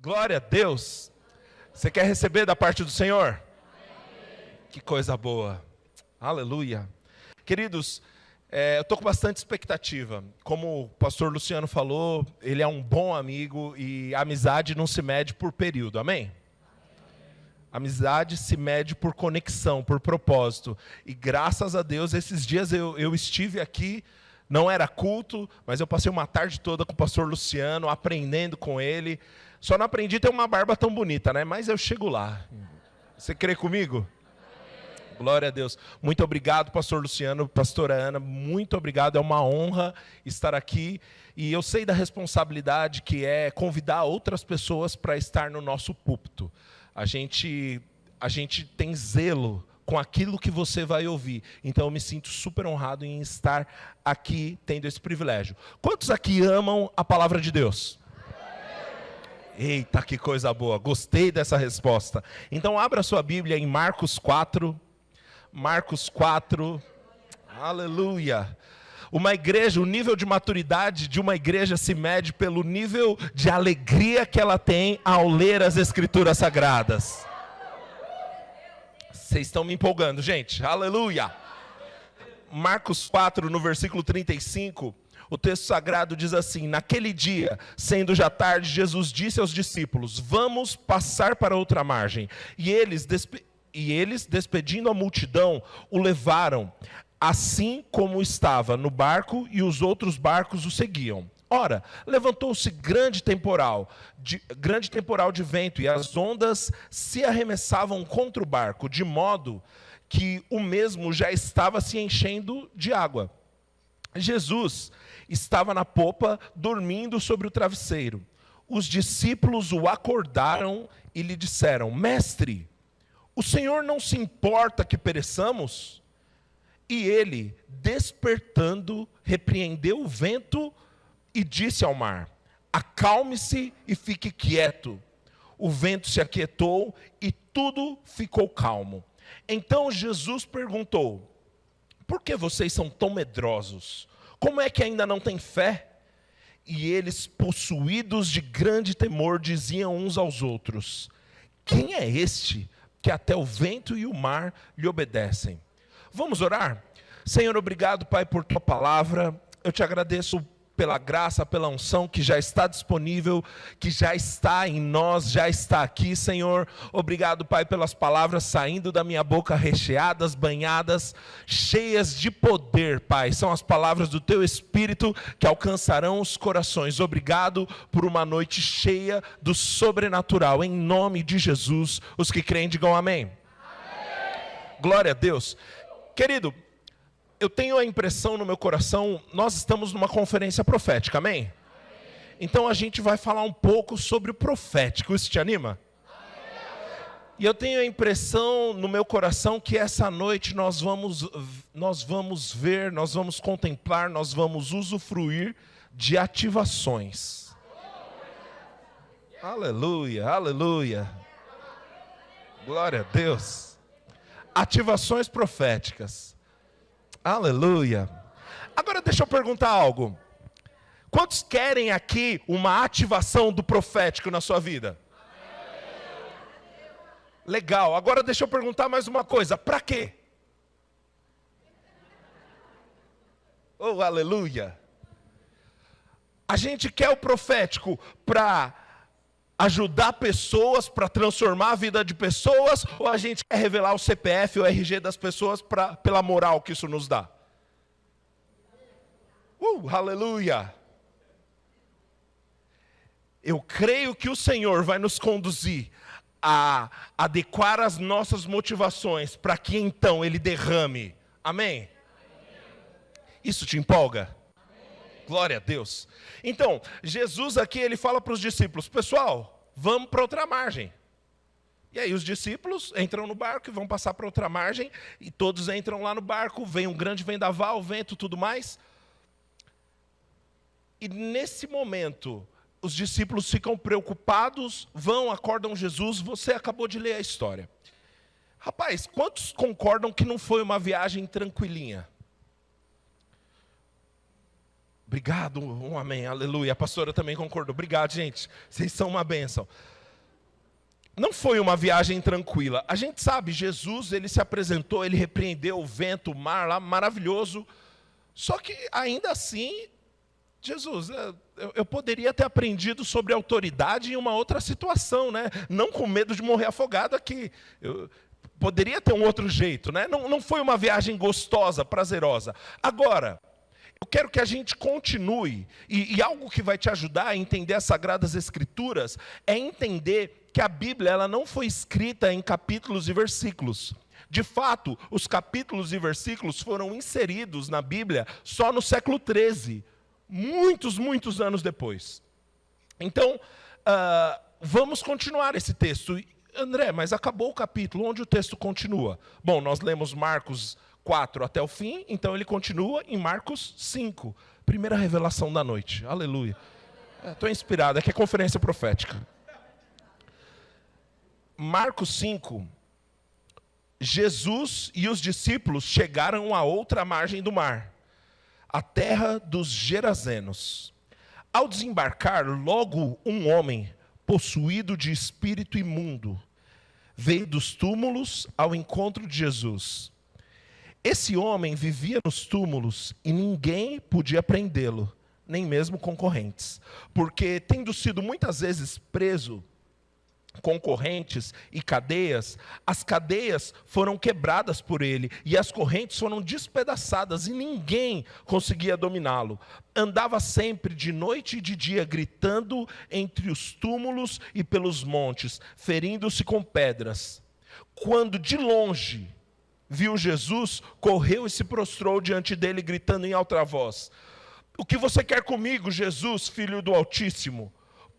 Glória a Deus. Você quer receber da parte do Senhor? Que coisa boa. Aleluia. Queridos, eu estou com bastante expectativa. Como o pastor Luciano falou, ele é um bom amigo e a amizade não se mede por período, amém? Amizade se mede por conexão, por propósito. E graças a Deus, esses dias eu estive aqui, não era culto, mas eu passei uma tarde toda com o pastor Luciano, aprendendo com ele. Só não aprendi a ter uma barba tão bonita, né? Mas eu chego lá. Você crê comigo? Glória a Deus. Muito obrigado, pastor Luciano, pastora Ana, muito obrigado. É uma honra estar aqui. E eu sei da responsabilidade que é convidar outras pessoas para estar no nosso púlpito. A gente tem zelo com aquilo que você vai ouvir. Então eu me sinto super honrado em estar aqui tendo esse privilégio. Quantos aqui amam a palavra de Deus? Eita, que coisa boa. Gostei dessa resposta. Então abra sua Bíblia em Marcos 4. Marcos 4. Aleluia. Uma igreja, o nível de maturidade de uma igreja se mede pelo nível de alegria que ela tem ao ler as Escrituras Sagradas. Vocês estão me empolgando, gente. Aleluia. Marcos 4, no versículo 35, o texto sagrado diz assim: naquele dia, sendo já tarde, Jesus disse aos discípulos: vamos passar para outra margem. E eles, despedindo a multidão, o levaram, assim como estava no barco, e os outros barcos o seguiam. Ora, levantou-se grande temporal de vento, e as ondas se arremessavam contra o barco, de modo que o mesmo já estava se enchendo de água. Jesus estava na popa, dormindo sobre o travesseiro. Os discípulos o acordaram e lhe disseram: Mestre, o Senhor não se importa que pereçamos? E ele, despertando, repreendeu o vento e disse ao mar: acalme-se e fique quieto. O vento se aquietou e tudo ficou calmo. Então Jesus perguntou: por que vocês são tão medrosos? Como é que ainda não têm fé? E eles, possuídos de grande temor, diziam uns aos outros: quem é este que até o vento e o mar lhe obedecem? Vamos orar? Senhor, obrigado, Pai, por tua palavra. Eu te agradeço pela graça, pela unção que já está disponível, que já está em nós, já está aqui, Senhor. Obrigado, Pai, pelas palavras saindo da minha boca, recheadas, banhadas, cheias de poder, Pai. São as palavras do teu Espírito que alcançarão os corações. Obrigado por uma noite cheia do sobrenatural. Em nome de Jesus, os que creem digam amém. Amém. Glória a Deus. Querido, eu tenho a impressão no meu coração, nós estamos numa conferência profética, amém? Amém? Então a gente vai falar um pouco sobre o profético, isso te anima? Amém. E eu tenho a impressão no meu coração que essa noite nós vamos ver, nós vamos contemplar, nós vamos usufruir de ativações. Aleluia, aleluia. Glória a Deus. Ativações proféticas. Aleluia. Agora deixa eu perguntar algo. Quantos querem aqui uma ativação do profético na sua vida? Legal. Agora deixa eu perguntar mais uma coisa. Para quê? Oh, aleluia. A gente quer o profético para ajudar pessoas, para transformar a vida de pessoas, ou a gente quer revelar o CPF ou o RG das pessoas pela moral que isso nos dá? Aleluia! Eu creio que o Senhor vai nos conduzir a adequar as nossas motivações para que então Ele derrame. Amém? Isso te empolga? Glória a Deus. Então, Jesus aqui, ele fala para os discípulos: pessoal, vamos para outra margem. E aí os discípulos entram no barco e vão passar para outra margem, e todos entram lá no barco, vem um grande vendaval, vento, tudo mais. E nesse momento, os discípulos ficam preocupados, acordam Jesus. Você acabou de ler a história. Rapaz, quantos concordam que não foi uma viagem tranquilinha? Obrigado, um amém, aleluia. A pastora também concordou. Obrigado, gente. Vocês são uma bênção. Não foi uma viagem tranquila. A gente sabe, Jesus, ele se apresentou, ele repreendeu o vento, o mar lá, maravilhoso. Só que ainda assim, Jesus, eu poderia ter aprendido sobre autoridade em uma outra situação, né? Não com medo de morrer afogado aqui. Poderia ter um outro jeito, né? Não foi uma viagem gostosa, prazerosa. Agora, eu quero que a gente continue, e algo que vai te ajudar a entender as Sagradas Escrituras é entender que a Bíblia ela não foi escrita em capítulos e versículos. De fato, os capítulos e versículos foram inseridos na Bíblia só no século XIII, muitos anos depois. Então, vamos continuar esse texto. André, mas acabou o capítulo, onde o texto continua? Bom, nós lemos Marcos 4 até o fim, então ele continua em Marcos 5. Primeira revelação da noite, aleluia. Estou inspirado, aqui é conferência profética. Marcos 5, Jesus e os discípulos chegaram à outra margem do mar, a terra dos Gerazenos. Ao desembarcar, logo um homem, possuído de espírito imundo, veio dos túmulos ao encontro de Jesus. Esse homem vivia nos túmulos e ninguém podia prendê-lo, nem mesmo concorrentes, porque, tendo sido muitas vezes preso com correntes e cadeias, as cadeias foram quebradas por ele e as correntes foram despedaçadas e ninguém conseguia dominá-lo. Andava sempre de noite e de dia gritando entre os túmulos e pelos montes, ferindo-se com pedras. Quando de longe viu Jesus, correu e se prostrou diante dele, gritando em alta voz: o que você quer comigo, Jesus, Filho do Altíssimo?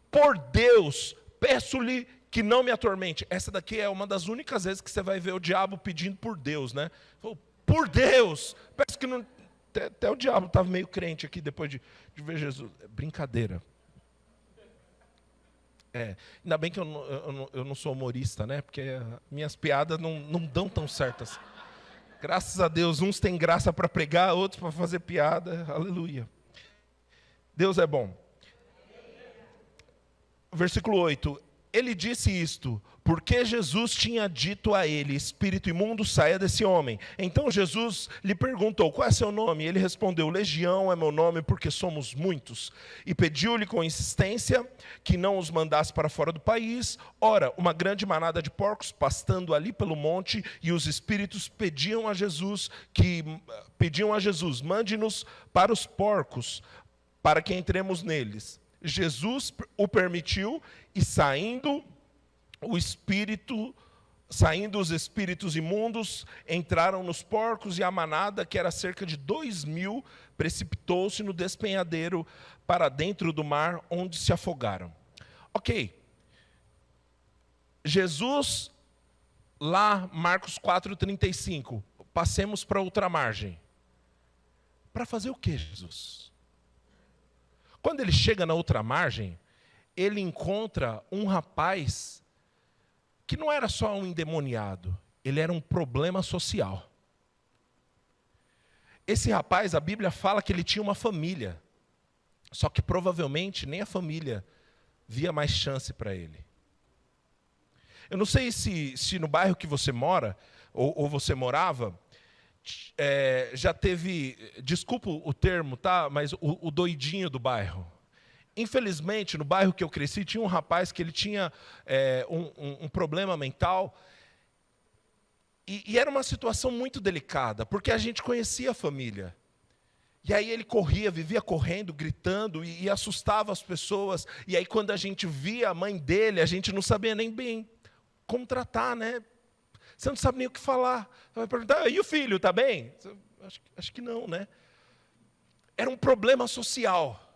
Por Deus, peço-lhe que não me atormente. Essa daqui é uma das únicas vezes que você vai ver o diabo pedindo por Deus, né? Por Deus, peço que não... Até o diabo estava meio crente aqui depois de ver Jesus. Brincadeira. Ainda bem que eu não sou humorista, né? Porque minhas piadas não dão tão certas. Graças a Deus, uns têm graça para pregar, outros para fazer piada. Aleluia. Deus é bom. Versículo 8. Ele disse isto, porque Jesus tinha dito a ele: espírito imundo, saia desse homem. Então Jesus lhe perguntou: qual é seu nome? Ele respondeu: Legião é meu nome, porque somos muitos. E pediu-lhe com insistência que não os mandasse para fora do país. Ora, uma grande manada de porcos pastando ali pelo monte, e os espíritos pediam a Jesus: mande-nos para os porcos, para que entremos neles. Jesus o permitiu, e saindo os espíritos imundos, entraram nos porcos, e a manada, que era cerca de 2.000, precipitou-se no despenhadeiro para dentro do mar, onde se afogaram. Ok. Jesus, lá, Marcos 4:35, passemos para outra margem. Para fazer o que, Jesus? Quando ele chega na outra margem, ele encontra um rapaz que não era só um endemoniado, ele era um problema social. Esse rapaz, a Bíblia fala que ele tinha uma família, só que provavelmente nem a família via mais chance para ele. Eu não sei se no bairro que você mora, ou você morava, já teve, desculpa o termo, tá? Mas o doidinho do bairro. Infelizmente, no bairro que eu cresci, tinha um rapaz que ele tinha um problema mental, e era uma situação muito delicada, porque a gente conhecia a família. E aí ele corria, vivia correndo, gritando, e assustava as pessoas. E aí quando a gente via a mãe dele, a gente não sabia nem bem como tratar, né? Você não sabe nem o que falar. Você vai perguntar: e o filho, está bem? Acho que não, né? Era um problema social.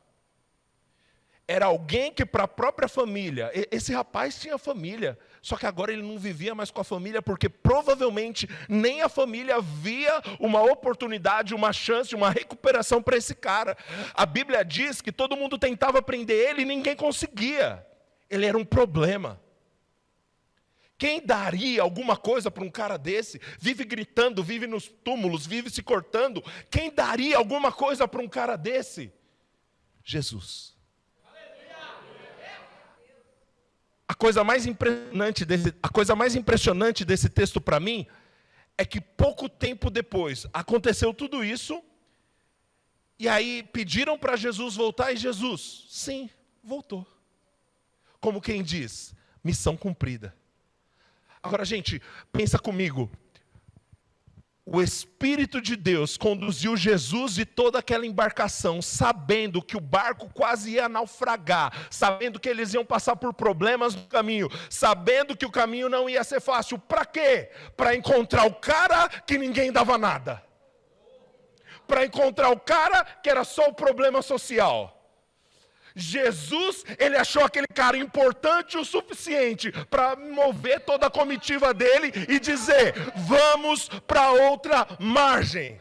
Era alguém que para a própria família, esse rapaz tinha família, só que agora ele não vivia mais com a família, porque provavelmente nem a família via uma oportunidade, uma chance, uma recuperação para esse cara. A Bíblia diz que todo mundo tentava prender ele e ninguém conseguia. Ele era um problema. Quem daria alguma coisa para um cara desse? Vive gritando, vive nos túmulos, vive se cortando. Quem daria alguma coisa para um cara desse? Jesus. A coisa mais impressionante desse texto para mim é que pouco tempo depois aconteceu tudo isso, e aí pediram para Jesus voltar, e Jesus, sim, voltou. Como quem diz, missão cumprida. Agora, gente, pensa comigo. O Espírito de Deus conduziu Jesus e toda aquela embarcação, sabendo que o barco quase ia naufragar, sabendo que eles iam passar por problemas no caminho, sabendo que o caminho não ia ser fácil. Para quê? Para encontrar o cara que ninguém dava nada. Para encontrar o cara que era só o problema social. Jesus, ele achou aquele cara importante o suficiente para mover toda a comitiva dele e dizer, vamos para outra margem.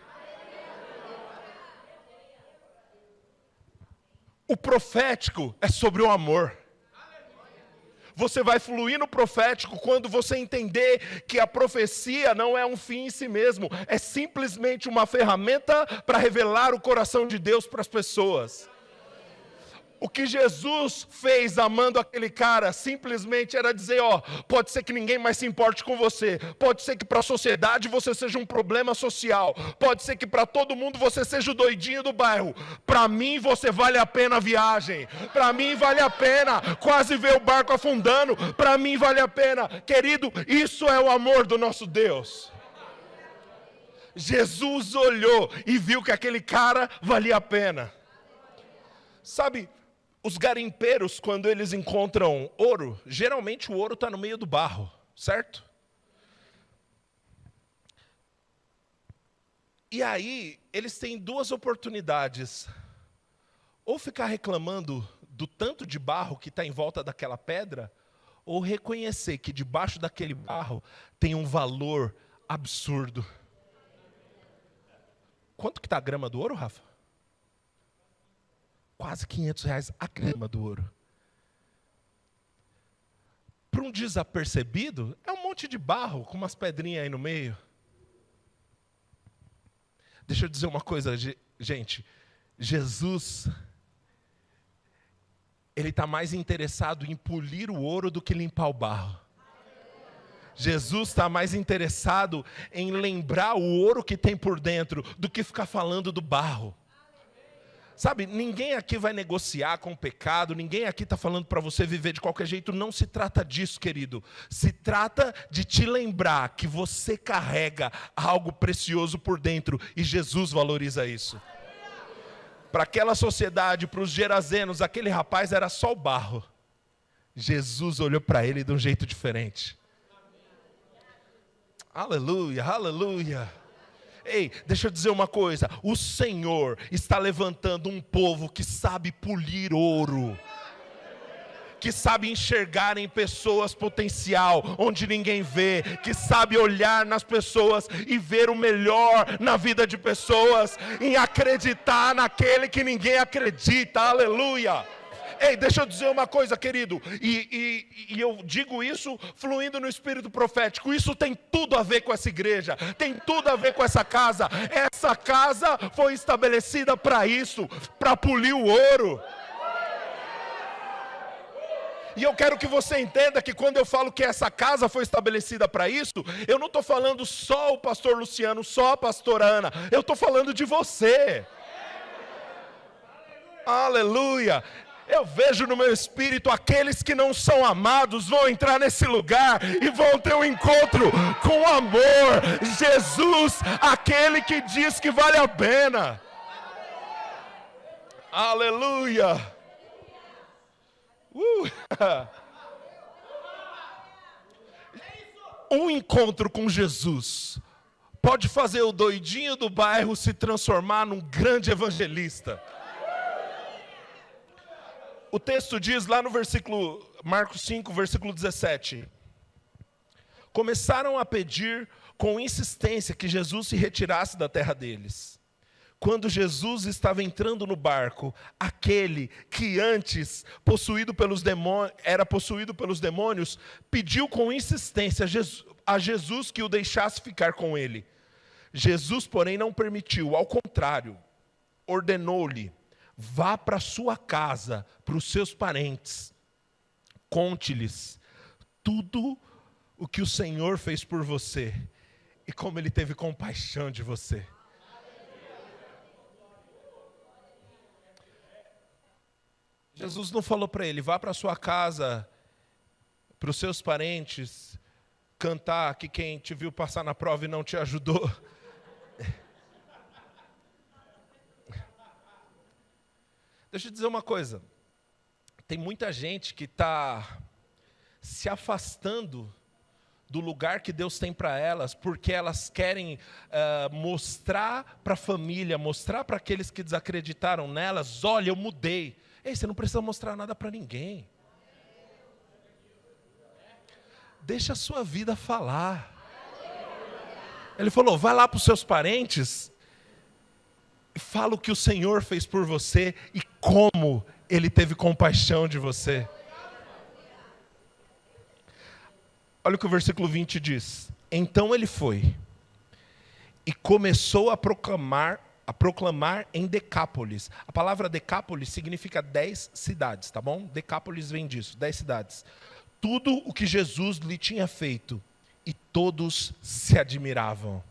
O profético é sobre o amor. Você vai fluir no profético quando você entender que a profecia não é um fim em si mesmo, é simplesmente uma ferramenta para revelar o coração de Deus para as pessoas. O que Jesus fez amando aquele cara simplesmente era dizer, pode ser que ninguém mais se importe com você, pode ser que para a sociedade você seja um problema social, pode ser que para todo mundo você seja o doidinho do bairro, para mim você vale a pena a viagem, para mim vale a pena quase ver o barco afundando, para mim vale a pena, querido, isso é o amor do nosso Deus. Jesus olhou e viu que aquele cara valia a pena. Sabe, os garimpeiros, quando eles encontram ouro, geralmente o ouro está no meio do barro, certo? E aí, eles têm duas oportunidades. Ou ficar reclamando do tanto de barro que está em volta daquela pedra, ou reconhecer que debaixo daquele barro tem um valor absurdo. Quanto que está a grama do ouro, Rafa? Quase R$500 a grama do ouro. Para um desapercebido, é um monte de barro com umas pedrinhas aí no meio. Deixa eu dizer uma coisa, gente. Jesus, ele está mais interessado em polir o ouro do que limpar o barro. Jesus está mais interessado em lembrar o ouro que tem por dentro do que ficar falando do barro. Sabe, ninguém aqui vai negociar com o pecado, ninguém aqui está falando para você viver de qualquer jeito, não se trata disso, querido. Se trata de te lembrar que você carrega algo precioso por dentro e Jesus valoriza isso. Para aquela sociedade, para os gerazenos, aquele rapaz era só o barro. Jesus olhou para ele de um jeito diferente. Aleluia, aleluia. Ei, deixa eu dizer uma coisa, o Senhor está levantando um povo que sabe polir ouro, que sabe enxergar em pessoas potencial, onde ninguém vê, que sabe olhar nas pessoas e ver o melhor na vida de pessoas, em acreditar naquele que ninguém acredita, aleluia. Ei, deixa eu dizer uma coisa, querido, e eu digo isso fluindo no espírito profético, isso tem tudo a ver com essa igreja, tem tudo a ver com essa casa foi estabelecida para isso, para polir o ouro. E eu quero que você entenda que quando eu falo que essa casa foi estabelecida para isso, eu não estou falando só o pastor Luciano, só a pastora Ana, eu estou falando de você. Aleluia. Eu vejo no meu espírito aqueles que não são amados vão entrar nesse lugar e vão ter um encontro com amor. Jesus, aquele que diz que vale a pena. Aleluia. Um encontro com Jesus pode fazer o doidinho do bairro se transformar num grande evangelista. O texto diz lá no versículo, Marcos 5, versículo 17. Começaram a pedir com insistência que Jesus se retirasse da terra deles. Quando Jesus estava entrando no barco, aquele que antes era possuído pelos demônios, pediu com insistência a Jesus que o deixasse ficar com ele. Jesus, porém, não permitiu, ao contrário, ordenou-lhe: Vá para sua casa, para os seus parentes, conte-lhes tudo o que o Senhor fez por você e como Ele teve compaixão de você. Jesus não falou para ele, vá para sua casa, para os seus parentes, cantar que quem te viu passar na prova e não te ajudou. Deixa eu dizer uma coisa, tem muita gente que está se afastando do lugar que Deus tem para elas, porque elas querem mostrar para a família, mostrar para aqueles que desacreditaram nelas, olha, eu mudei. Ei, você não precisa mostrar nada para ninguém. Deixa a sua vida falar. Ele falou, vai lá para os seus parentes, fala o que o Senhor fez por você e como Ele teve compaixão de você. Olha o que o versículo 20 diz. Então ele foi e começou a proclamar em Decápolis. A palavra Decápolis significa 10 cidades, tá bom? Decápolis vem disso, 10 cidades. Tudo o que Jesus lhe tinha feito, e todos se admiravam.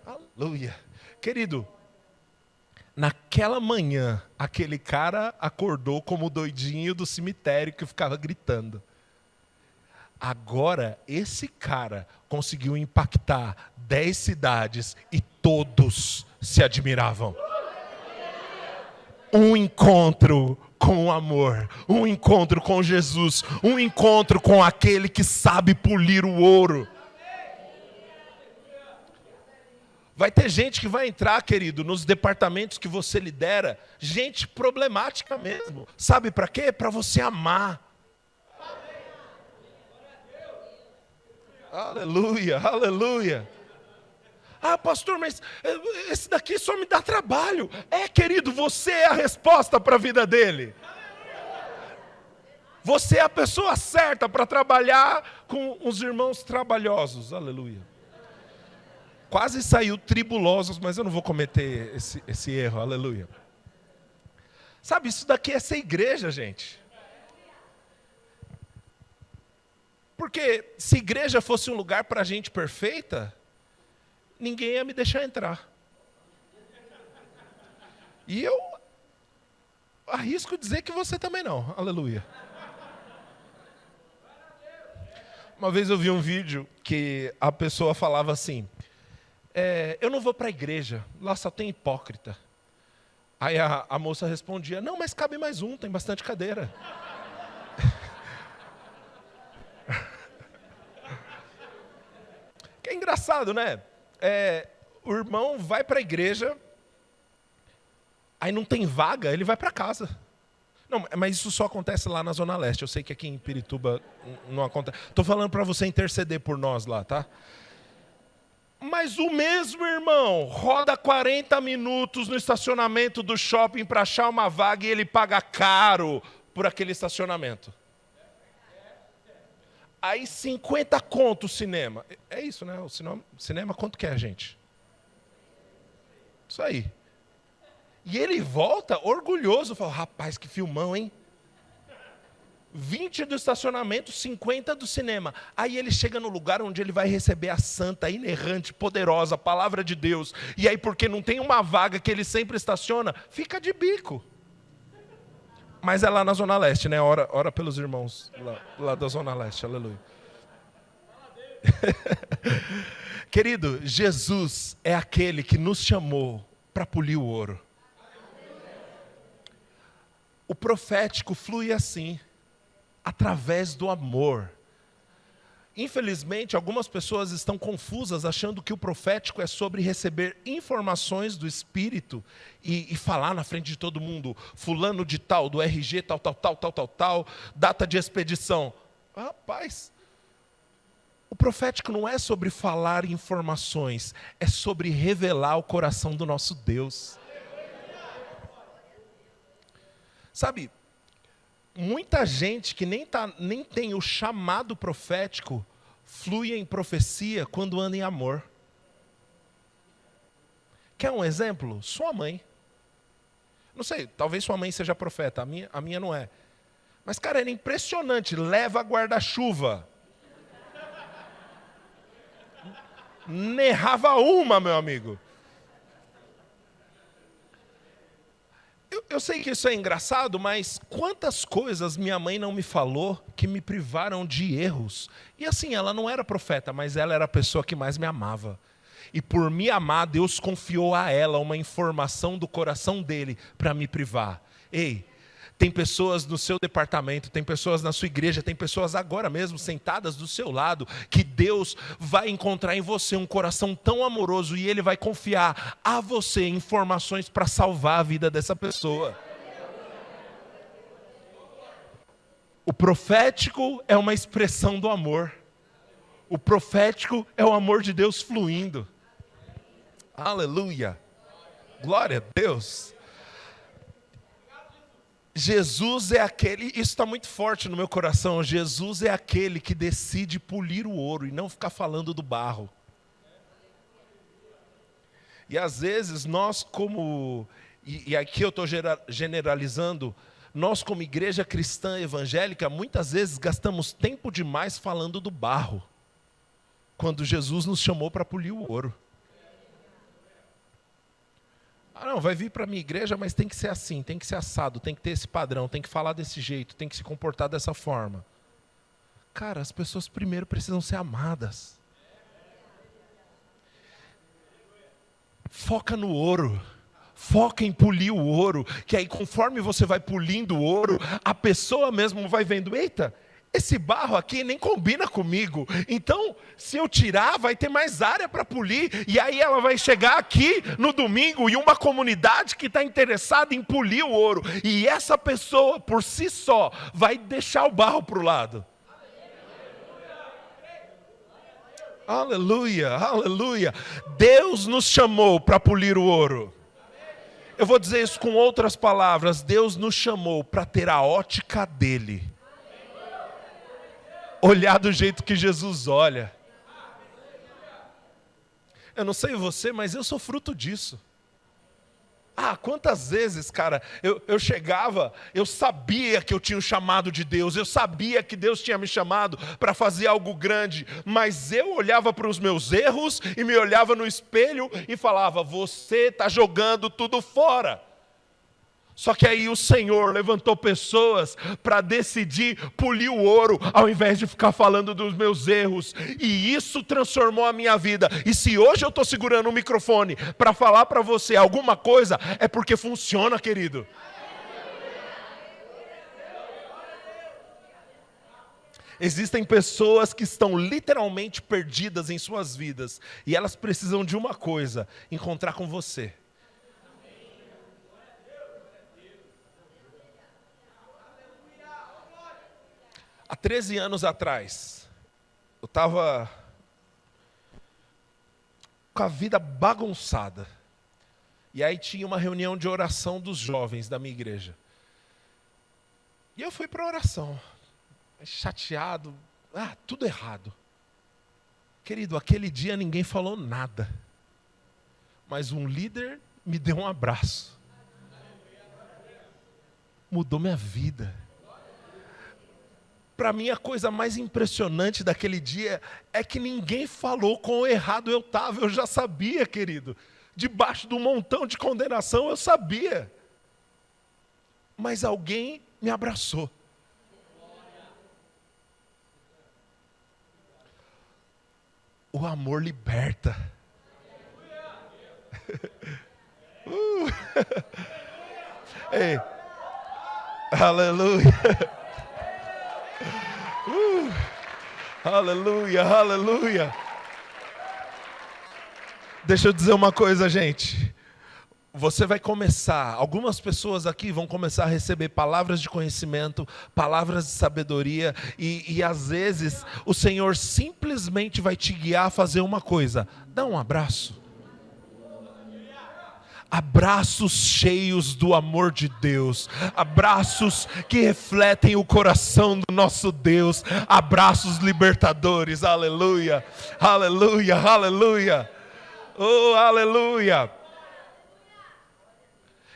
Aleluia. Querido, naquela manhã, aquele cara acordou como o doidinho do cemitério que ficava gritando. Agora, esse cara conseguiu impactar 10 cidades e todos se admiravam. Um encontro com o amor, um encontro com Jesus, um encontro com aquele que sabe polir o ouro. Vai ter gente que vai entrar, querido, nos departamentos que você lidera, gente problemática mesmo. Sabe para quê? Para você amar. Aleluia, aleluia. Ah, pastor, mas esse daqui só me dá trabalho. É, querido, você é a resposta para a vida dele. Você é a pessoa certa para trabalhar com os irmãos trabalhosos. Aleluia. Quase saiu tribulosos, mas eu não vou cometer esse erro. Aleluia. Sabe, isso daqui é ser igreja, gente. Porque se igreja fosse um lugar para gente perfeita, ninguém ia me deixar entrar. E eu arrisco dizer que você também não. Aleluia. Uma vez eu vi um vídeo que a pessoa falava assim, eu não vou para a igreja, lá só tem hipócrita. Aí a moça respondia, não, mas cabe mais um, tem bastante cadeira. Que é engraçado, né? O irmão vai para a igreja, aí não tem vaga, ele vai para casa. Não, mas isso só acontece lá na Zona Leste. Eu sei que aqui em Pirituba não acontece. Estou falando para você interceder por nós lá, tá? Mas o mesmo irmão roda 40 minutos no estacionamento do shopping para achar uma vaga e ele paga caro por aquele estacionamento. Aí 50 conto o cinema. É isso, né? O cinema quanto que é, gente? Isso aí. E ele volta orgulhoso, fala, rapaz, que filmão, hein? 20 do estacionamento, 50 do cinema. Aí ele chega no lugar onde ele vai receber a santa, inerrante, poderosa palavra de Deus. E aí, porque não tem uma vaga que ele sempre estaciona, fica de bico. Mas é lá na Zona Leste, né? Ora pelos irmãos lá da Zona Leste, aleluia. Querido, Jesus é aquele que nos chamou para polir o ouro. O profético flui assim, através do amor. Infelizmente, algumas pessoas estão confusas, achando que o profético é sobre receber informações do Espírito e falar na frente de todo mundo, fulano de tal, do RG, tal, data de expedição. Rapaz, o profético não é sobre falar informações, é sobre revelar o coração do nosso Deus. Sabe, muita gente que nem tem o chamado profético, flui em profecia quando anda em amor. Quer um exemplo? Sua mãe. Não sei, talvez sua mãe seja profeta, a minha não é. Mas, cara, era impressionante. Leva guarda-chuva. Nerrava uma, meu amigo. Eu sei que isso é engraçado, mas quantas coisas minha mãe não me falou que me privaram de erros. E assim, ela não era profeta, mas ela era a pessoa que mais me amava. E por me amar, Deus confiou a ela uma informação do coração dele para me privar. Ei, tem pessoas no seu departamento, tem pessoas na sua igreja, tem pessoas agora mesmo sentadas do seu lado, que Deus vai encontrar em você um coração tão amoroso e Ele vai confiar a você informações para salvar a vida dessa pessoa. O profético é uma expressão do amor. O profético é o amor de Deus fluindo. Aleluia. Glória a Deus. Jesus é aquele, isso está muito forte no meu coração, Jesus é aquele que decide polir o ouro e não ficar falando do barro. E às vezes nós como, e aqui eu estou generalizando, nós como igreja cristã evangélica, muitas vezes gastamos tempo demais falando do barro, quando Jesus nos chamou para polir o ouro. Ah, não, vai vir para a minha igreja, mas tem que ser assim, tem que ser assado, tem que ter esse padrão, tem que falar desse jeito, tem que se comportar dessa forma. Cara, as pessoas primeiro precisam ser amadas. Foca no ouro. Foca em polir o ouro, que aí conforme você vai polindo o ouro, a pessoa mesmo vai vendo, eita, esse barro aqui nem combina comigo, então se eu tirar vai ter mais área para polir, e aí ela vai chegar aqui no domingo e uma comunidade que está interessada em polir o ouro, e essa pessoa por si só vai deixar o barro para o lado. Aleluia, aleluia. Deus nos chamou para polir o ouro. Eu vou dizer isso com outras palavras, Deus nos chamou para ter a ótica dele. Olhar do jeito que Jesus olha. Eu não sei você, mas eu sou fruto disso. Ah, quantas vezes, cara, eu chegava, eu sabia que eu tinha um chamado de Deus, eu sabia que Deus tinha me chamado para fazer algo grande, mas eu olhava para os meus erros e me olhava no espelho e falava, você está jogando tudo fora. Só que aí o Senhor levantou pessoas para decidir polir o ouro, ao invés de ficar falando dos meus erros. E isso transformou a minha vida. E se hoje eu estou segurando o microfone para falar para você alguma coisa, é porque funciona, querido. Existem pessoas que estão literalmente perdidas em suas vidas. E elas precisam de uma coisa, encontrar com você. Há 13 anos atrás, eu estava com a vida bagunçada. E aí tinha uma reunião de oração dos jovens da minha igreja. E eu fui para a oração, chateado, tudo errado. Querido, aquele dia ninguém falou nada. Mas um líder me deu um abraço. Mudou minha vida. Para mim, a coisa mais impressionante daquele dia é que ninguém falou quão errado eu estava. Eu já sabia, querido. Debaixo de um montão de condenação, eu sabia. Mas alguém me abraçou. O amor liberta. Ei, aleluia. Aleluia, aleluia. Deixa eu dizer uma coisa, gente. Você vai começar, algumas pessoas aqui vão começar a receber palavras de conhecimento, palavras de sabedoria, e às vezes o Senhor simplesmente vai te guiar a fazer uma coisa: dá um abraço. Abraços cheios do amor de Deus, abraços que refletem o coração do nosso Deus, abraços libertadores, aleluia, aleluia, aleluia, oh aleluia.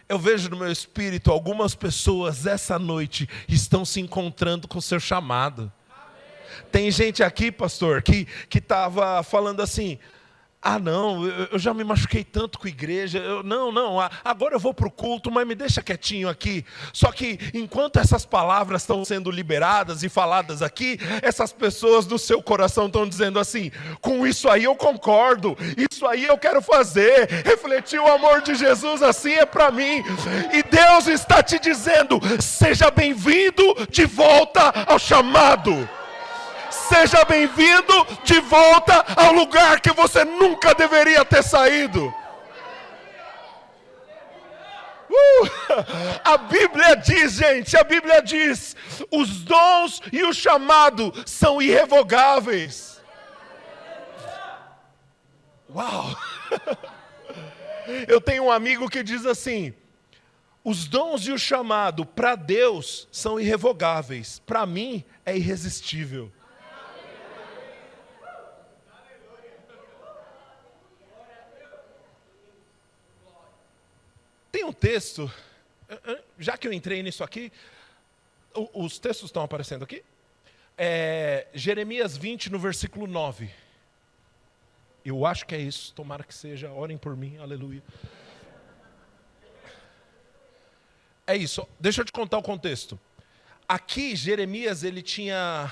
Eu vejo no meu espírito algumas pessoas essa noite estão se encontrando com o seu chamado. Tem gente aqui, pastor, que estava falando assim: ah, não, eu já me machuquei tanto com a igreja, agora eu vou para o culto, mas me deixa quietinho aqui. Só que enquanto essas palavras estão sendo liberadas e faladas aqui, essas pessoas do seu coração estão dizendo assim: com isso aí eu concordo, isso aí eu quero fazer, refletir o amor de Jesus assim é para mim. E Deus está te dizendo: seja bem-vindo de volta ao chamado. Seja bem-vindo de volta ao lugar que você nunca deveria ter saído. A Bíblia diz, gente, os dons e o chamado são irrevogáveis. Uau! Eu tenho um amigo que diz assim: os dons e o chamado para Deus são irrevogáveis, para mim é irresistível. Tem um texto, já que eu entrei nisso aqui, os textos estão aparecendo aqui? Jeremias 20, no versículo 9. Eu acho que é isso, tomara que seja, orem por mim, aleluia. É isso, deixa eu te contar o contexto. Aqui, Jeremias, ele tinha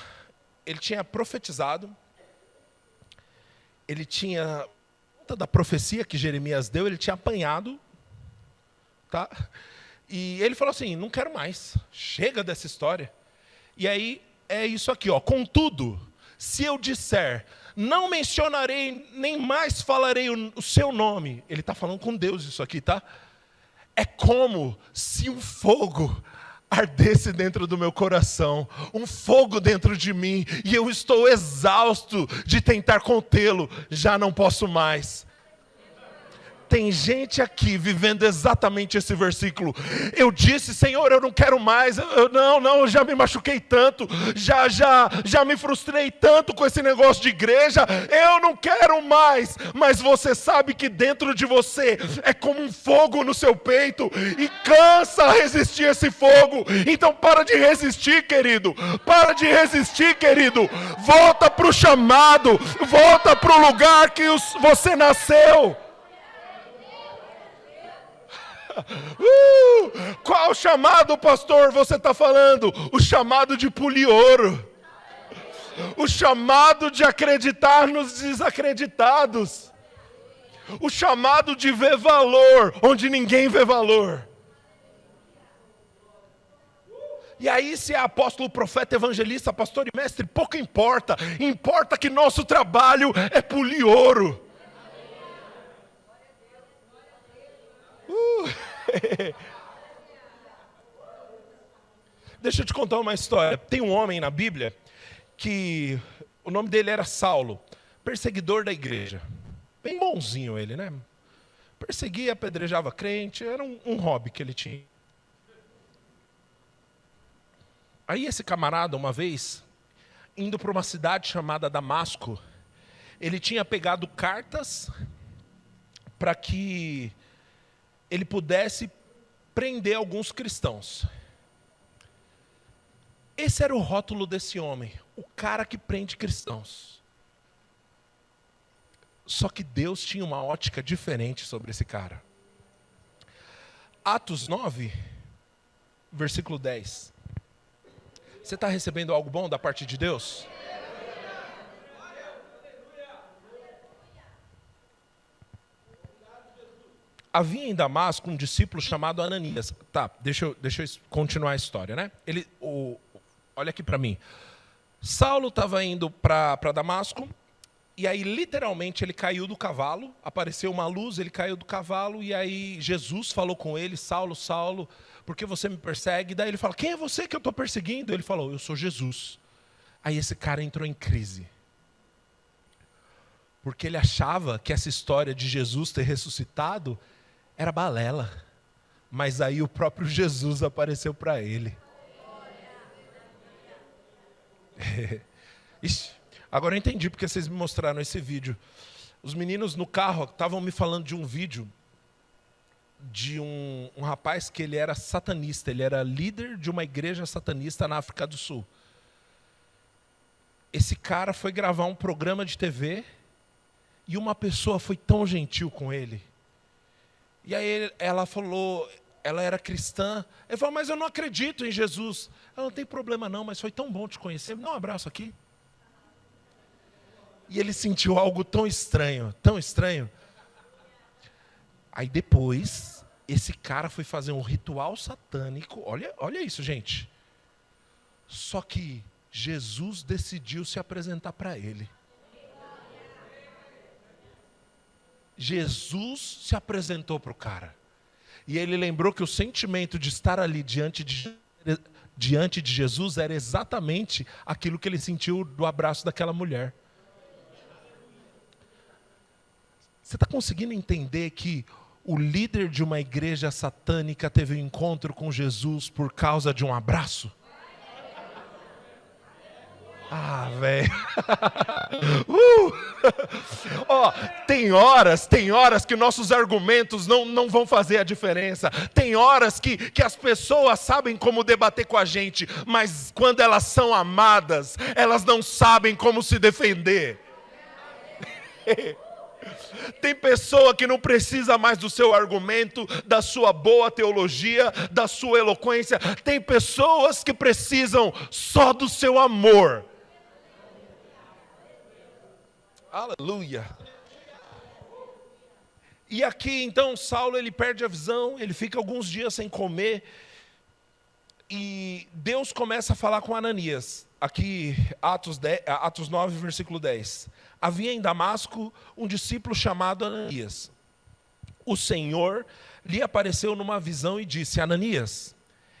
profetizado, ele tinha, da profecia que Jeremias deu, ele tinha apanhado, tá? E ele falou assim: não quero mais, chega dessa história. E aí é isso aqui, ó: contudo, se eu disser, não mencionarei, nem mais falarei o seu nome. Ele está falando com Deus isso aqui, tá? É como se um fogo ardesse dentro do meu coração, um fogo dentro de mim, e eu estou exausto de tentar contê-lo, já não posso mais. Tem gente aqui vivendo exatamente esse versículo. Eu disse: Senhor, eu não quero mais, eu já me machuquei tanto, já me frustrei tanto com esse negócio de igreja, eu não quero mais. Mas você sabe que dentro de você é como um fogo no seu peito, e cansa resistir esse fogo. Então para de resistir, querido, volta para o chamado, volta para o lugar que você nasceu. Qual chamado, pastor, você está falando? O chamado de poliouro, o chamado de acreditar nos desacreditados, o chamado de ver valor onde ninguém vê valor. E aí, se é apóstolo, profeta, evangelista, pastor e mestre, pouco importa. Importa que nosso trabalho é poliouro. Deixa eu te contar uma história. Tem um homem na Bíblia que o nome dele era Saulo, perseguidor da igreja. Bem bonzinho ele, né? Perseguia, apedrejava crente, era um hobby que ele tinha. Aí esse camarada, uma vez, indo para uma cidade chamada Damasco, ele tinha pegado cartas para que ele pudesse prender alguns cristãos. Esse era o rótulo desse homem, o cara que prende cristãos. Só que Deus tinha uma ótica diferente sobre esse cara. Atos 9, versículo 10. Você está recebendo algo bom da parte de Deus? Havia em Damasco um discípulo chamado Ananias. Tá, deixa eu continuar a história, né? Olha aqui para mim. Saulo estava indo para Damasco, e aí literalmente ele caiu do cavalo, apareceu uma luz, ele caiu do cavalo, e aí Jesus falou com ele: Saulo, Saulo, por que você me persegue? Daí ele fala: quem é você que eu estou perseguindo? Ele falou: eu sou Jesus. Aí esse cara entrou em crise. Porque ele achava que essa história de Jesus ter ressuscitado era balela. Mas aí o próprio Jesus apareceu para ele. Ixi, agora eu entendi porque vocês me mostraram esse vídeo. Os meninos no carro estavam me falando de um vídeo de um rapaz que ele era satanista, ele era líder de uma igreja satanista na África do Sul. Esse cara foi gravar um programa de TV e uma pessoa foi tão gentil com ele. E aí ela falou, ela era cristã, ele falou, mas eu não acredito em Jesus. Ela, não tem problema não, mas foi tão bom te conhecer, me dá um abraço aqui. E ele sentiu algo tão estranho, tão estranho. Aí depois, esse cara foi fazer um ritual satânico, olha isso, gente. Só que Jesus decidiu se apresentar para ele. Jesus se apresentou para o cara. E ele lembrou que o sentimento de estar ali diante de Jesus era exatamente aquilo que ele sentiu do abraço daquela mulher. Você está conseguindo entender que o líder de uma igreja satânica teve um encontro com Jesus por causa de um abraço? Ah, velho. Tem horas que nossos argumentos não vão fazer a diferença. Tem horas que as pessoas sabem como debater com a gente, mas quando elas são amadas, elas não sabem como se defender. Tem pessoa que não precisa mais do seu argumento, da sua boa teologia, da sua eloquência. Tem pessoas que precisam só do seu amor. Aleluia. E aqui então Saulo ele perde a visão, ele fica alguns dias sem comer. E Deus começa a falar com Ananias. Aqui Atos 9, versículo 10. Havia em Damasco um discípulo chamado Ananias. O Senhor lhe apareceu numa visão e disse, Ananias.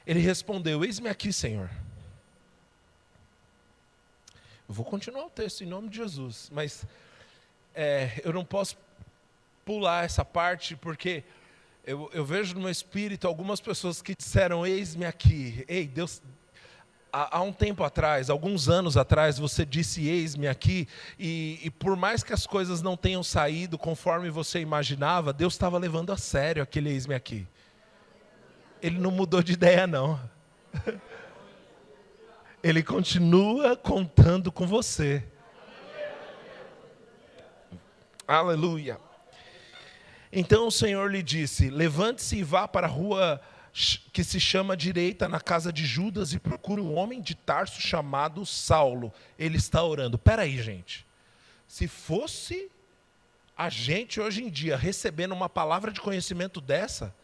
Ele respondeu, eis-me aqui, Senhor. Eu vou continuar o texto em nome de Jesus, mas eu não posso pular essa parte, porque eu vejo no meu espírito algumas pessoas que disseram, eis-me aqui. Ei, Deus, há um tempo atrás, alguns anos atrás, você disse, eis-me aqui, e por mais que as coisas não tenham saído conforme você imaginava, Deus estava levando a sério aquele eis-me aqui. Ele não mudou de ideia, não. Ele continua contando com você. Aleluia. Então o Senhor lhe disse, levante-se e vá para a rua que se chama direita na casa de Judas e procure um homem de Tarso chamado Saulo. Ele está orando. Espera aí, gente. Se fosse a gente hoje em dia recebendo uma palavra de conhecimento dessa,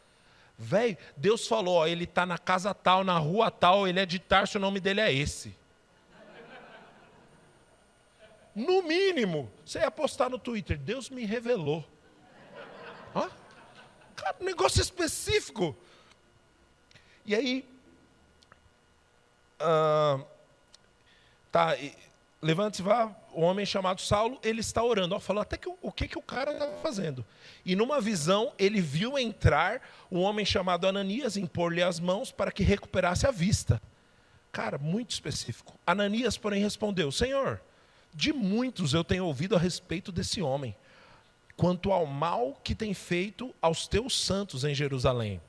velho, Deus falou, ó, ele está na casa tal, na rua tal, ele é de Tarso, o nome dele é esse. No mínimo, você ia postar no Twitter, Deus me revelou. Hã? Cara, um negócio específico. E aí, levante-se e vá, o homem chamado Saulo, ele está orando. Ó, falou até que o que o cara estava fazendo. E numa visão, ele viu entrar um homem chamado Ananias, impor-lhe as mãos para que recuperasse a vista. Cara, muito específico. Ananias, porém, respondeu, Senhor, de muitos eu tenho ouvido a respeito desse homem, quanto ao mal que tem feito aos teus santos em Jerusalém.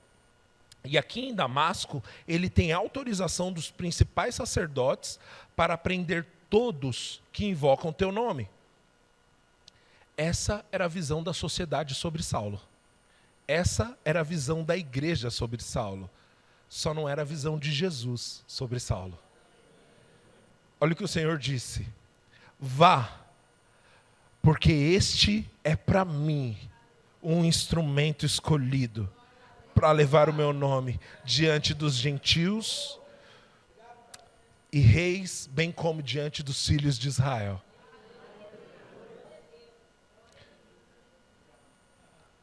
E aqui em Damasco, ele tem autorização dos principais sacerdotes para prender todos que invocam teu nome. Essa era a visão da sociedade sobre Saulo. Essa era a visão da igreja sobre Saulo. Só não era a visão de Jesus sobre Saulo. Olha o que o Senhor disse. Vá, porque este é para mim um instrumento escolhido para levar o meu nome diante dos gentios e reis, bem como diante dos filhos de Israel.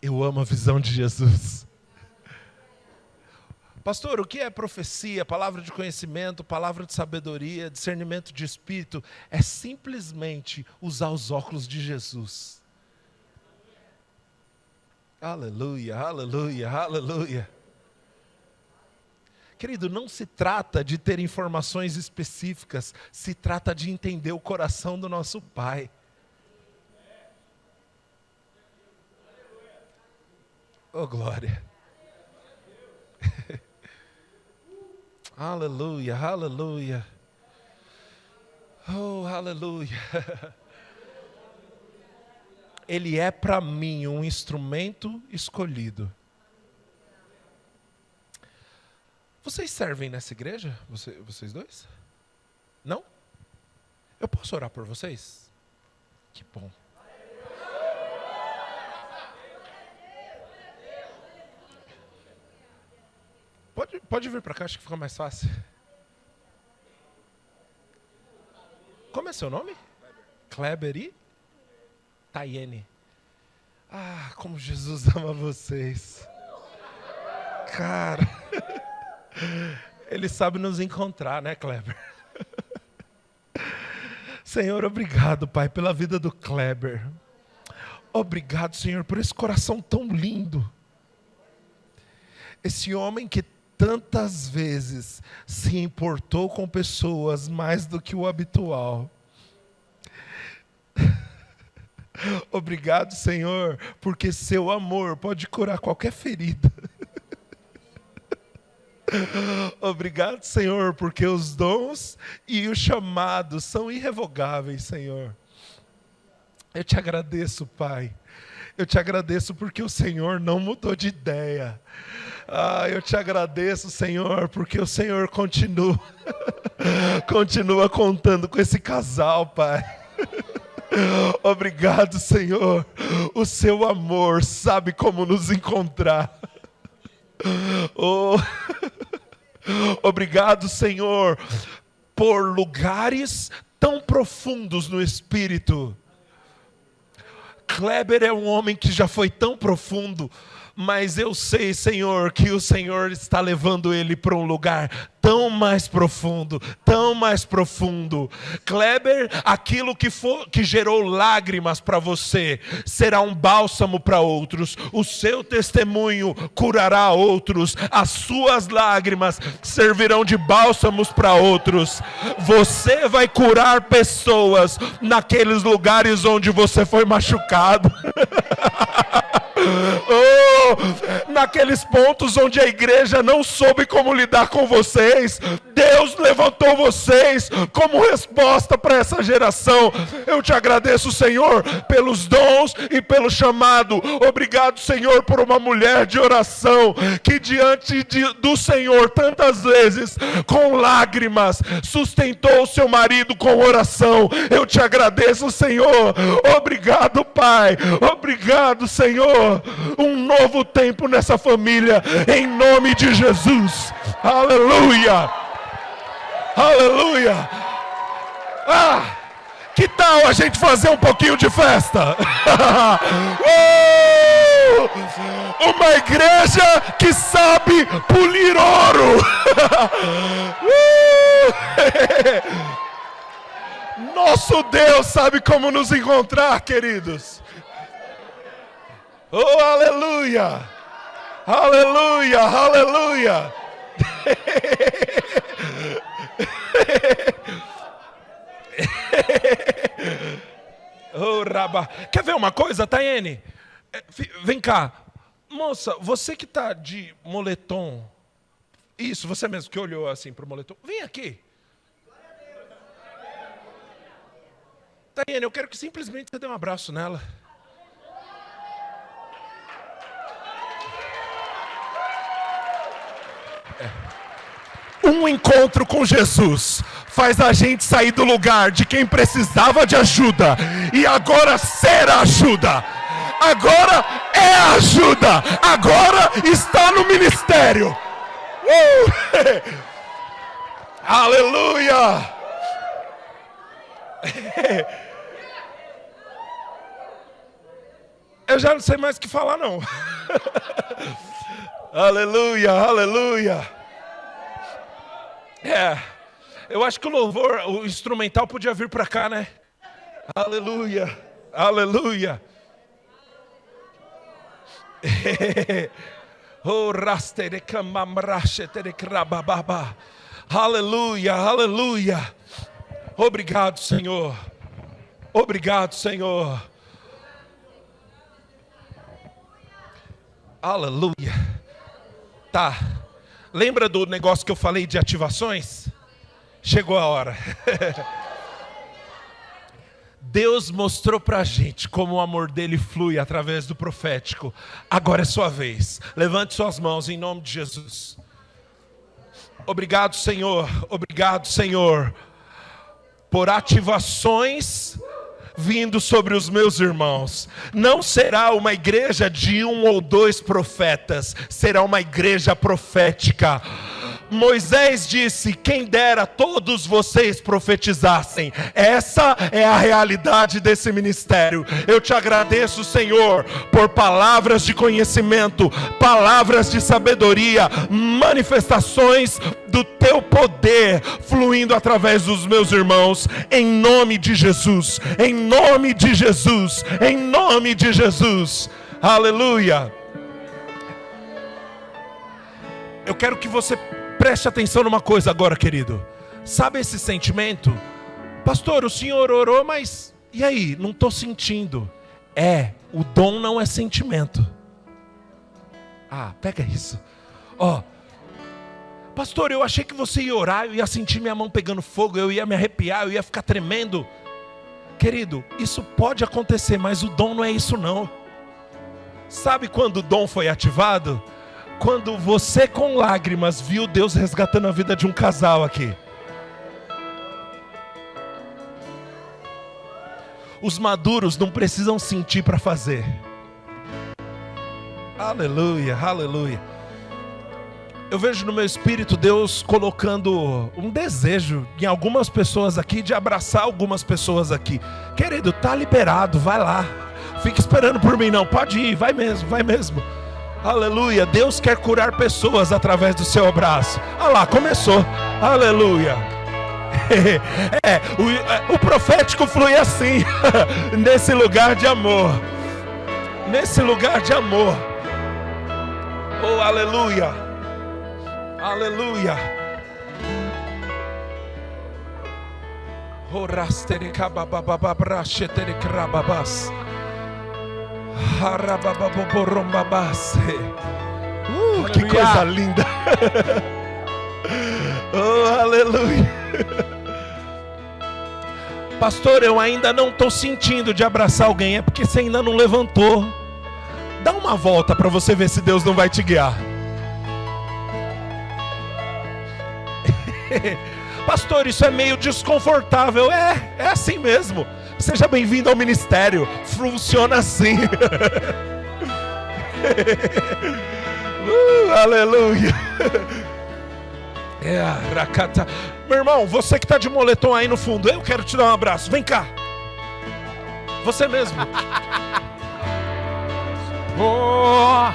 Eu amo a visão de Jesus. Pastor, o que é profecia, palavra de conhecimento, palavra de sabedoria, discernimento de espírito? É simplesmente usar os óculos de Jesus. Aleluia, aleluia, aleluia. Querido, não se trata de ter informações específicas, se trata de entender o coração do nosso Pai. Oh, glória. Aleluia, aleluia. Oh, aleluia. Ele é para mim um instrumento escolhido. Vocês servem nessa igreja? Vocês dois? Não? Eu posso orar por vocês? Que bom. Pode vir para cá, acho que fica mais fácil. Como é seu nome? Kleber e Tayene. Ah, como Jesus ama vocês. Cara, Ele sabe nos encontrar, né, Kleber? Senhor, obrigado, Pai, pela vida do Kleber. Obrigado, Senhor, por esse coração tão lindo. Esse homem que tantas vezes se importou com pessoas mais do que o habitual. Obrigado, Senhor, porque seu amor pode curar qualquer ferida. Obrigado, Senhor, porque os dons e os chamados são irrevogáveis, Senhor. Eu te agradeço, Pai. Eu te agradeço porque o Senhor não mudou de ideia. Eu te agradeço, Senhor, porque o Senhor continua contando com esse casal, Pai. Obrigado, Senhor. O seu amor sabe como nos encontrar. Obrigado, Senhor, por lugares tão profundos no Espírito. Kleber é um homem que já foi tão profundo, mas eu sei, Senhor, que o Senhor está levando ele para um lugar tão mais profundo, tão mais profundo. Kleber, aquilo que gerou lágrimas para você, será um bálsamo para outros. O seu testemunho curará outros. As suas lágrimas servirão de bálsamos para outros. Você vai curar pessoas naqueles lugares onde você foi machucado. Naqueles pontos onde a igreja não soube como lidar com vocês, Deus levantou vocês como resposta para essa geração. Eu te agradeço, Senhor, pelos dons e pelo chamado. Obrigado, Senhor, por uma mulher de oração que diante do Senhor tantas vezes com lágrimas sustentou o seu marido com oração. Eu te agradeço, Senhor. Obrigado, Pai. Obrigado, Senhor. Um novo tempo nessa família, em nome de Jesus. Aleluia. Aleluia. Que tal a gente fazer um pouquinho de festa? Uma igreja que sabe polir ouro. Nosso Deus sabe como nos encontrar, queridos. Oh, aleluia! Aleluia! Aleluia! Oh, Rabá. Quer ver uma coisa, Tayene? Vem cá. Moça, você que está de moletom. Isso, você mesmo que olhou assim para o moletom. Vem aqui. Tayene, eu quero que simplesmente você dê um abraço nela. Um encontro com Jesus faz a gente sair do lugar de quem precisava de ajuda e agora ser a ajuda. Agora é a ajuda. Agora está no ministério. Aleluia. Eu já não sei mais o que falar, não. Aleluia, aleluia. Eu acho que o louvor, o instrumental podia vir para cá, né? Aleluia, aleluia. Aleluia, aleluia. Obrigado, Senhor. Obrigado, Senhor. Aleluia. Tá. Lembra do negócio que eu falei de ativações? Chegou a hora. Deus mostrou para a gente como o amor dele flui através do profético. Agora é sua vez. Levante suas mãos em nome de Jesus. Obrigado, Senhor. Obrigado, Senhor, por ativações vindo sobre os meus irmãos. Não será uma igreja de 1 ou 2 profetas, será uma igreja profética. Moisés disse: quem dera todos vocês profetizassem. Essa é a realidade desse ministério. Eu te agradeço, Senhor, por palavras de conhecimento, palavras de sabedoria, manifestações do teu poder fluindo através dos meus irmãos, em nome de Jesus, em nome de Jesus, em nome de Jesus. Aleluia. Eu quero que você preste atenção numa coisa agora, querido. Sabe esse sentimento? Pastor, o senhor orou, mas e aí? Não estou sentindo. O dom não é sentimento. Pega isso. Pastor, eu achei que você ia orar, eu ia sentir minha mão pegando fogo, eu ia me arrepiar, eu ia ficar tremendo. Querido, isso pode acontecer, mas o dom não é isso não. Sabe quando o dom foi ativado? Quando você com lágrimas viu Deus resgatando a vida de um casal aqui. Os maduros não precisam sentir para fazer. Aleluia, aleluia. Eu vejo no meu espírito Deus colocando um desejo em algumas pessoas aqui de abraçar algumas pessoas aqui. Querido, tá liberado, vai lá. Fica esperando por mim não, pode ir, vai mesmo, vai mesmo. Aleluia, Deus quer curar pessoas através do seu abraço. Olha lá, começou. Aleluia. O profético flui assim, nesse lugar de amor. Nesse lugar de amor. Oh, aleluia. Aleluia. Oh, rastericababababras. Que coisa linda. Oh, aleluia. Pastor, eu ainda não estou sentindo de abraçar alguém. É porque você ainda não levantou. Dá uma volta para você ver se Deus não vai te guiar. Pastor, isso é meio desconfortável. É assim mesmo. Seja bem-vindo ao ministério. Funciona assim. Aleluia. Meu irmão, você que está de moletom aí no fundo, eu quero te dar um abraço. Vem cá. Você mesmo. Oh.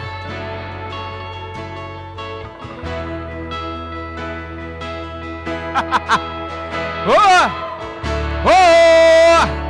Oh. Oh.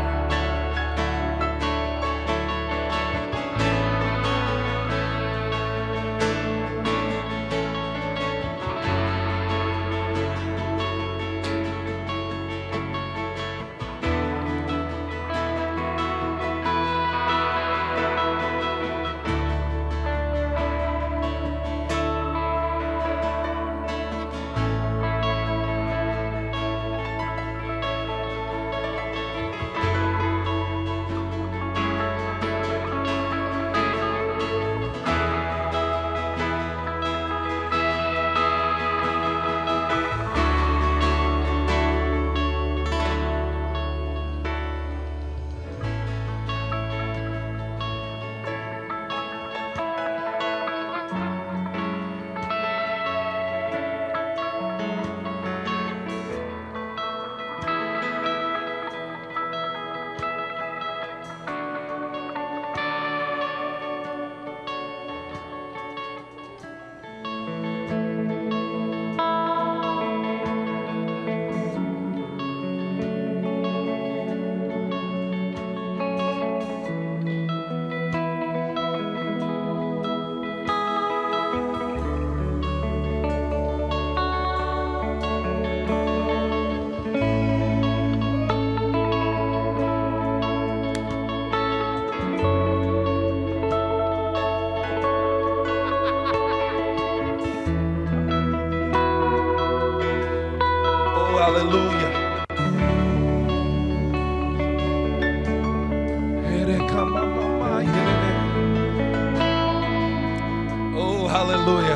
Aleluia.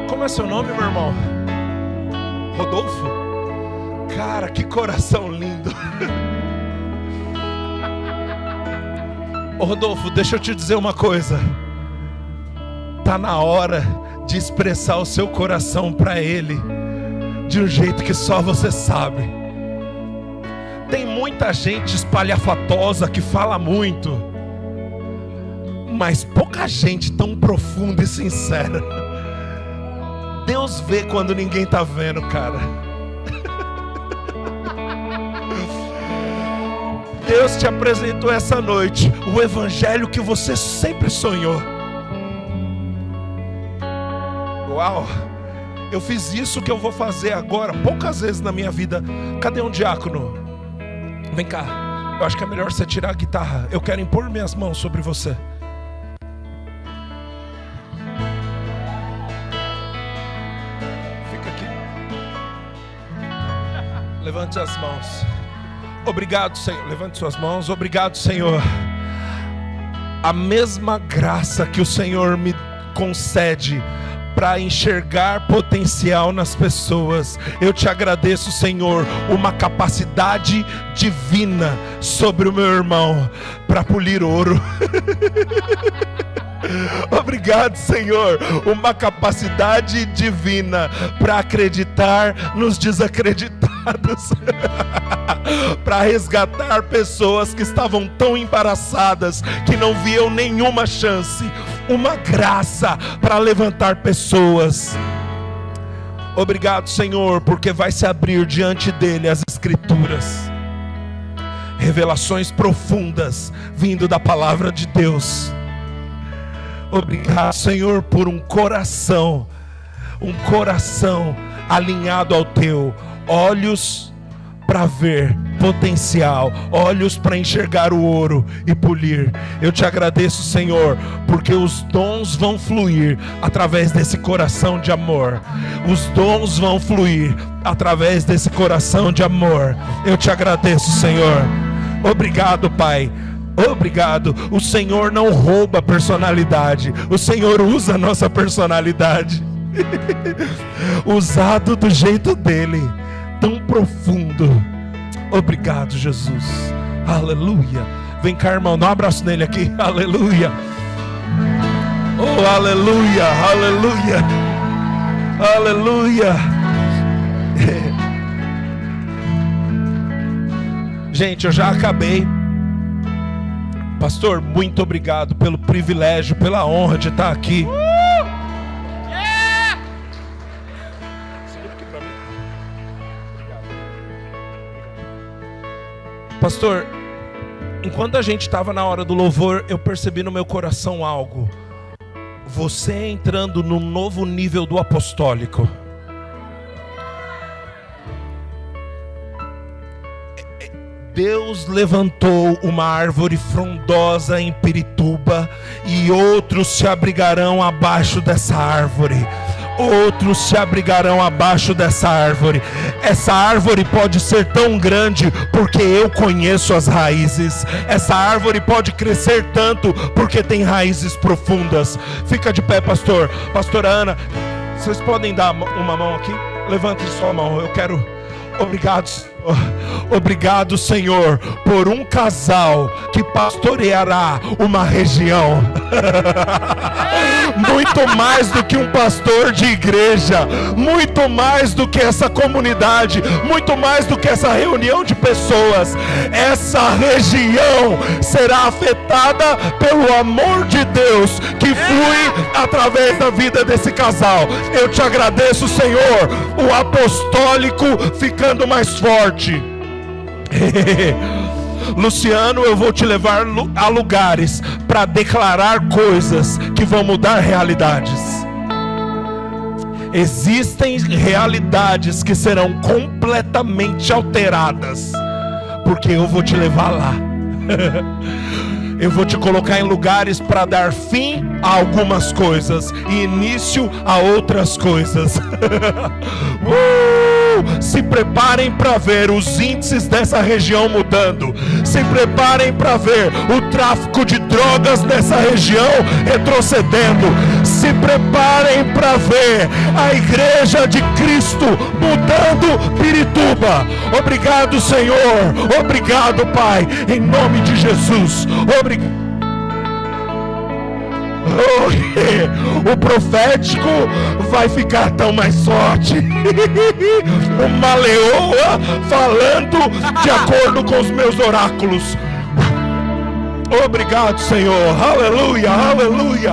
Como é seu nome, meu irmão? Rodolfo? Cara, que coração lindo. Ô Rodolfo, deixa eu te dizer uma coisa. Tá na hora de expressar o seu coração para Ele de um jeito que só você sabe. Tem muita gente espalhafatosa que fala muito, mas pouca gente tão profunda e sincera. Deus vê quando ninguém tá vendo, cara. Deus te apresentou essa noite o evangelho que você sempre sonhou. Uau! Eu fiz isso que eu vou fazer agora poucas vezes na minha vida. Cadê um diácono? Vem cá. Eu acho que é melhor você tirar a guitarra. Eu quero impor minhas mãos sobre você. Fica aqui. Levante as mãos. Obrigado, Senhor. Levante suas mãos. Obrigado, Senhor. A mesma graça que o Senhor me concede para enxergar potencial nas pessoas, eu te agradeço, Senhor, uma capacidade divina sobre o meu irmão para polir ouro. Obrigado, Senhor, uma capacidade divina para acreditar nos desacreditados, para resgatar pessoas que estavam tão embaraçadas que não viam nenhuma chance. Uma graça para levantar pessoas. Obrigado, Senhor, porque vai se abrir diante dele as escrituras, revelações profundas vindo da palavra de Deus. Obrigado, Senhor, por um coração alinhado ao teu, olhos para ver potencial, olhos para enxergar o ouro e polir. Eu te agradeço, Senhor, porque os dons vão fluir através desse coração de amor. Os dons vão fluir através desse coração de amor. Eu te agradeço, Senhor. Obrigado, Pai. Obrigado. O Senhor não rouba personalidade, o Senhor usa a nossa personalidade usado do jeito dele, tão profundo. Obrigado, Jesus. Aleluia. Vem cá, irmão, dá um abraço nele aqui. Aleluia. Oh, aleluia, aleluia, aleluia. Gente, eu já acabei. Pastor, muito obrigado pelo privilégio, pela honra de estar aqui. Pastor, enquanto a gente estava na hora do louvor, eu percebi no meu coração algo. Você entrando num novo nível do apostólico. Deus levantou uma árvore frondosa em Pirituba, e outros se abrigarão abaixo dessa árvore. Outros se abrigarão abaixo dessa árvore. Essa árvore pode ser tão grande porque eu conheço as raízes. Essa árvore pode crescer tanto porque tem raízes profundas. Fica de pé, pastor. Pastora Ana, vocês podem dar uma mão aqui? Levante sua mão, eu quero... Obrigado, Senhor. Obrigado, Senhor, por um casal que pastoreará uma região. Muito mais do que um pastor de igreja, muito mais do que essa comunidade, muito mais do que essa reunião de pessoas. Essa região será afetada pelo amor de Deus que flui através da vida desse casal. Eu te agradeço, Senhor, o apostólico ficando mais forte. Luciano, eu vou te levar a lugares para declarar coisas que vão mudar realidades. Existem realidades que serão completamente alteradas, porque eu vou te levar lá. Eu vou te colocar em lugares para dar fim a algumas coisas e início a outras coisas. se preparem para ver os índices dessa região mudando. Se preparem para ver o tráfico de drogas nessa região retrocedendo. Se preparem para ver a igreja de Cristo mudando Pirituba. Obrigado, Senhor. Obrigado, Pai. Em nome de Jesus. Obrigado. O profético vai ficar tão mais forte. Uma leoa falando de acordo com os meus oráculos. Obrigado, Senhor. Aleluia, aleluia.